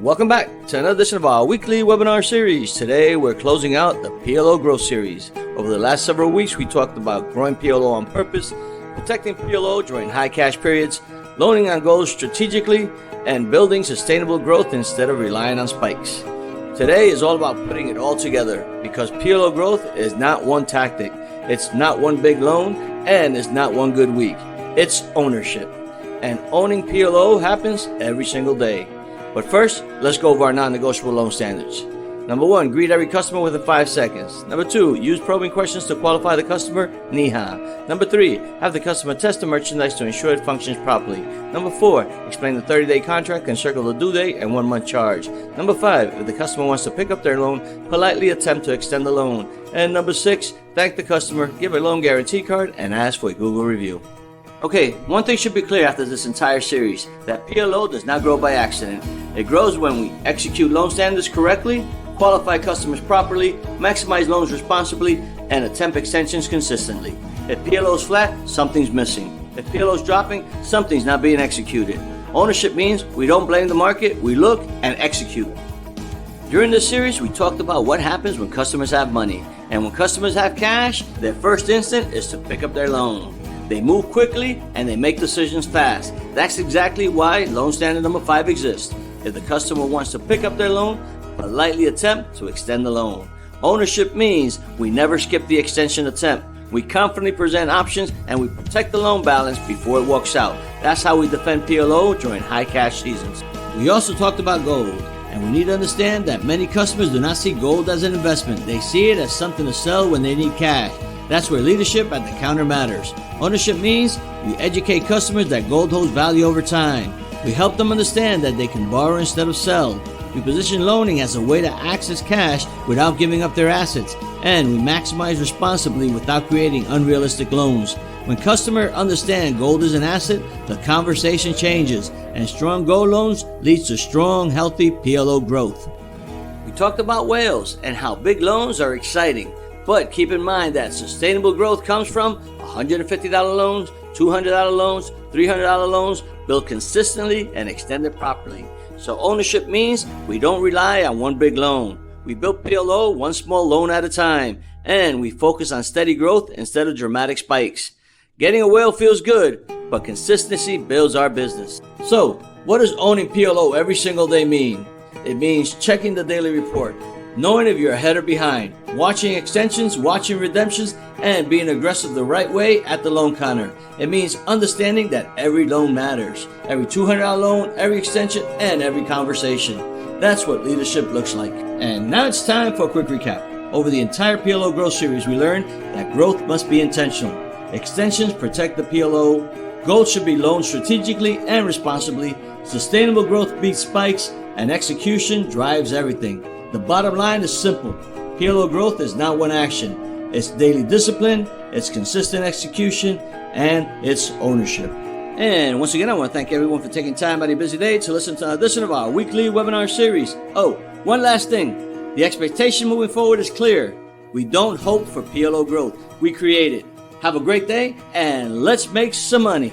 Welcome back to another edition of our weekly webinar series. Today we're closing out the PLO growth series. Over the last several weeks we talked about growing PLO on purpose, protecting PLO during high cash periods, loaning on goals strategically, and building sustainable growth instead of relying on spikes. Today is all about putting it all together because PLO growth is not one tactic, it's not one big loan, and it's not one good week. It's ownership. And owning PLO happens every single day. But first, let's go over our non-negotiable loan standards. Number 1, greet every customer within 5 seconds. Number 2, use probing questions to qualify the customer. Niha. Number 3, have the customer test the merchandise to ensure it functions properly. Number 4, explain the 30-day contract and circle the due date and 1-month charge. Number 5, if the customer wants to pick up their loan, politely attempt to extend the loan. And number 6, thank the customer, give a loan guarantee card, and ask for a Google review. Okay, one thing should be clear after this entire series, that PLO does not grow by accident. It grows when we execute loan standards correctly, qualify customers properly, maximize loans responsibly, and attempt extensions consistently. If PLO is flat, something's missing. If PLO is dropping, something's not being executed. Ownership means we don't blame the market, we look and execute. During this series, we talked about what happens when customers have money. And when customers have cash, their first instinct is to pick up their loan. They move quickly and they make decisions fast. That's exactly why loan standard number 5 exists. If the customer wants to pick up their loan, politely attempt to extend the loan. Ownership means we never skip the extension attempt. We confidently present options and we protect the loan balance before it walks out. That's how we defend PLO during high cash seasons. We also talked about gold, and we need to understand that many customers do not see gold as an investment. They see it as something to sell when they need cash. That's where leadership at the counter matters. Ownership means we educate customers that gold holds value over time. We help them understand that they can borrow instead of sell. We position loaning as a way to access cash without giving up their assets. And we maximize responsibly without creating unrealistic loans. When customers understand gold is an asset, the conversation changes. And strong gold loans leads to strong, healthy PLO growth. We talked about whales and how big loans are exciting. But keep in mind that sustainable growth comes from $150 loans, $200 loans, $300 loans, built consistently and extended properly. So ownership means we don't rely on one big loan. We build PLO one small loan at a time, and we focus on steady growth instead of dramatic spikes. Getting a whale feels good, but consistency builds our business. So, what does owning PLO every single day mean? It means checking the daily report, knowing if you're ahead or behind, watching extensions, watching redemptions, and being aggressive the right way at the loan counter. It means understanding that every loan matters. Every $200 loan, every extension, and every conversation. That's what leadership looks like. And now it's time for a quick recap. Over the entire PLO growth series, we learned that growth must be intentional. Extensions protect the PLO. Goals should be loaned strategically and responsibly. Sustainable growth beats spikes, and execution drives everything. The bottom line is simple. PLO growth is not one action. It's daily discipline, it's consistent execution, and it's ownership. And once again, I want to thank everyone for taking time out of your busy day to listen to an edition of our weekly webinar series. Oh, one last thing. The expectation moving forward is clear. We don't hope for PLO growth. We create it. Have a great day, and let's make some money.